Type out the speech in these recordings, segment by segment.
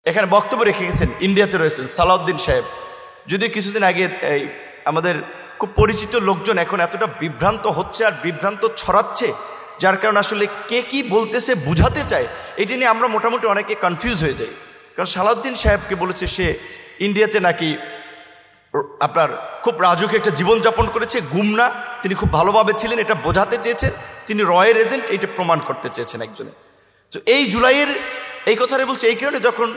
এখানে বক্তব্য রেখে গেছেন, ইন্ডিয়াতে রয়েছেন সালাউদ্দিন সাহেব। যদি কিছুদিন আগে আমাদের খুব পরিচিত লোকজন এখন এতটা বিভ্রান্ত হচ্ছে আর বিভ্রান্ত ছড়াচ্ছে, যার কারণে আসলে কে কি বলতেছে বুঝাতে চায়, এটি নিয়ে আমরা মোটামুটি অনেকে কনফিউজ হয়ে যাই। কারণ সালাউদ্দিন সাহেবকে বলেছে সে ইন্ডিয়াতে নাকি আপনার খুব রাজকীয় একটা জীবনযাপন করেছে, গুমনা, তিনি খুব ভালোভাবে ছিলেন, এটা বোঝাতে চেয়েছেন। তিনি রয়ের এজেন্ট, এটা প্রমাণ করতে চেয়েছেন একজনে। তো এই জুলাইয়ের এই কথাটা বলছে এই কারণে, যখন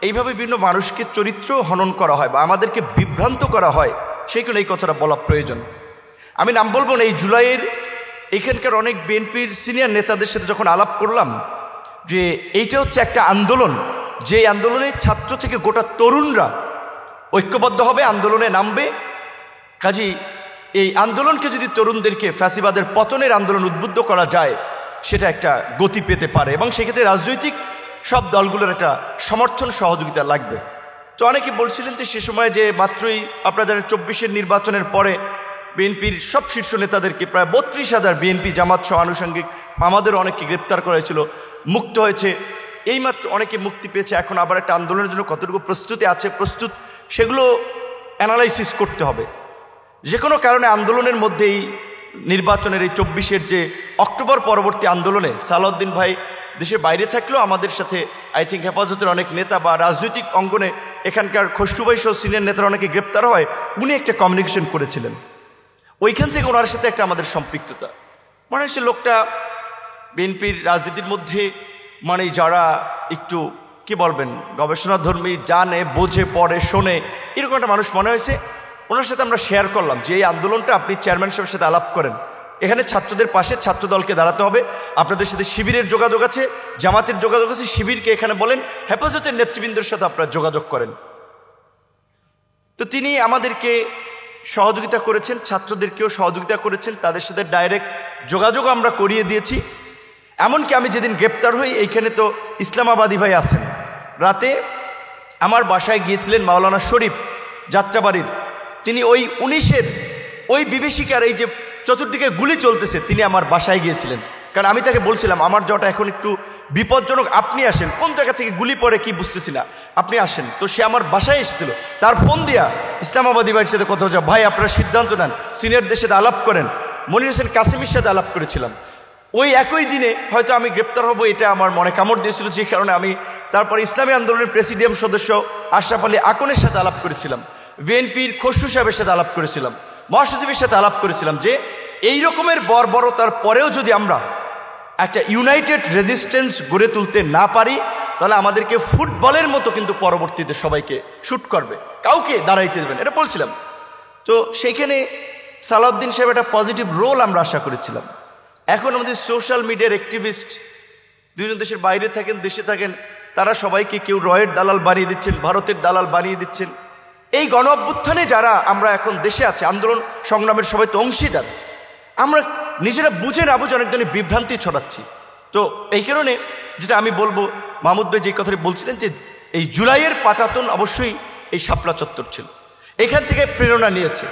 এইভাবে বিভিন্ন মানুষকে চরিত্র হনন করা হয় বা আমাদেরকে বিভ্রান্ত করা হয়, সেই কারণে এই কথাটা বলা প্রয়োজন। আমি নাম বলবো না। এই জুলাইয়ের এখানকার অনেক বিএনপির সিনিয়র নেতাদের সাথে যখন আলাপ করলাম যে এইটা হচ্ছে একটা আন্দোলন, যে আন্দোলনে ছাত্র থেকে গোটা তরুণরা ঐক্যবদ্ধ হবে, আন্দোলনে নামবে। কাজী এই আন্দোলনকে যদি তরুণদেরকে ফ্যাসিবাদের পতনের আন্দোলন উদ্বুদ্ধ করা যায়, সেটা একটা গতি পেতে পারে এবং সেক্ষেত্রে রাজনৈতিক সব দলগুলোর একটা সমর্থন সহযোগিতা লাগবে। তো অনেকে বলছিলেন যে সে সময় যে মাত্রই আপনাদের 24-এর নির্বাচনের পরে বিএনপির সব শীর্ষ নেতাদেরকে প্রায় 32,000 বিএনপি জামাত সহ আনুষঙ্গিক আমাদের অনেককে গ্রেপ্তার করা হয়েছিল, মুক্ত হয়েছে, এইমাত্র অনেকে মুক্তি পেয়েছে। এখন আবার একটা আন্দোলনের জন্য কতটুকু প্রস্তুতি আছে, সেগুলো অ্যানালাইসিস করতে হবে। যে কোনো কারণে আন্দোলনের মধ্যেই নির্বাচনের এই 24-এর যে অক্টোবর পরবর্তী আন্দোলনে সালাউদ্দিন ভাই দেশের বাইরে থাকলেও আমাদের সাথে আই থিঙ্ক হেফাজতের অনেক নেতা বা রাজনৈতিক অঙ্গনে এখানকার খসরু ভাই সহ সিনিয়র নেতারা অনেকে গ্রেপ্তার হয়, উনি একটা কমিউনিকেশন করেছিলেন। ওইখান থেকে ওনার সাথে একটা আমাদের সম্পৃক্ততা মনে হচ্ছে, লোকটা বিএনপির রাজনীতির মধ্যে মানে যারা একটু কি বলবেন গবেষণাধর্মী, জানে, বোঝে, পড়ে, শোনে, এরকম একটা মানুষ মনে হয়েছে। ওনার সাথে আমরা শেয়ার করলাম যে এই আন্দোলনটা আপনি চেয়ারম্যান সাহেবের সাথে আলাপ করেন, এখানে ছাত্রদের পাশে ছাত্র দলকে দাঁড়াতে হবে, আপনাদের সাথে শিবিরের যোগাযোগ আছে, জামাতের যোগাযোগ আছে, শিবিরকে এখানে বলেন, হেফাজতের নেতৃবৃন্দের সাথে আপনারা যোগাযোগ করেন। তো তিনি আমাদেরকে সহযোগিতা করেছেন, ছাত্রদেরকেও সহযোগিতা করেছেন, তাদের সাথে ডাইরেক্ট যোগাযোগ আমরা করিয়ে দিয়েছি। এমনকি আমি যেদিন গ্রেপ্তার হই, এইখানে তো ইসলামাবাদী ভাই আছেন, রাতে আমার বাসায় গিয়েছিলেন মাওলানা শরীফ যাত্রাবাড়ির, তিনি ওই 19-এর ওই বিভীষিকার এই যে চতুর্দিকে গুলি চলতেছে, তিনি আমার বাসায় গিয়েছিলেন। কারণ আমি তাকে বলছিলাম আমার যাওয়াটা এখন একটু বিপজ্জনক, আপনি আসেন, কোন জায়গা থেকে গুলি পড়ে কি বুঝতেছি না, আপনি আসেন। তো সে আমার বাসায় এসেছিল, তার ফোন দিয়া ইসলামাবাদী ভাইয়ের সাথে কথা হচ্ছে, ভাই আপনারা সিদ্ধান্ত নেন, সিনিয়রদের সাথে আলাপ করেন। মনির হোসেন কাসিমের সাথে আলাপ করেছিলাম। ওই একই দিনে হয়তো আমি গ্রেপ্তার হব, এটা আমার মনে কামড় দিয়েছিল, যে কারণে আমি তারপর ইসলামী আন্দোলনের প্রেসিডিয়াম সদস্য আশরাফ আলী আকনের সাথে আলাপ করেছিলাম, বিএনপির খসরু সাহেবের সাথে আলাপ করেছিলাম, মহাসচিবের সাথে আলাপ করেছিলাম, যে এই রকমের বর্বরতার পরেও যদি আমরা একটা ইউনাইটেড রেজিস্ট্যান্স গড়ে তুলতে না পারি, তাহলে আমাদেরকে ফুটবলের মতো কিন্তু পরবর্তীতে সবাইকে শ্যুট করবে, কাউকে দাঁড়াইতে দেবেন, এটা বলছিলাম। তো সেইখানে সালাউদ্দিন সাহেব একটা পজিটিভ রোল আমরা আশা করেছিলাম। এখন আমাদের সোশ্যাল মিডিয়ার অ্যাক্টিভিস্ট দুজন দেশের বাইরে থাকেন, দেশে থাকেন, তারা সবাইকে কেউ রয়ের দালাল বানিয়ে দিচ্ছেন, ভারতের দালাল বানিয়ে দিচ্ছেন। এই গণ অভ্যুত্থানে যারা আমরা এখন দেশে আছে, আন্দোলন সংগ্রামের সবাই তো অংশীদার, আমরা নিজেরা বুঝে না বুঝে অনেক ধরনের বিভ্রান্তি ছড়াচ্ছি। তো এই কারণে যেটা আমি বলবো, মাহমুদ ভাই যে কথাটি বলছিলেন যে এই জুলাইয়ের পাটাতন অবশ্যই এই শাপলা চত্বর ছিল, এখান থেকে প্রেরণা নিয়েছে।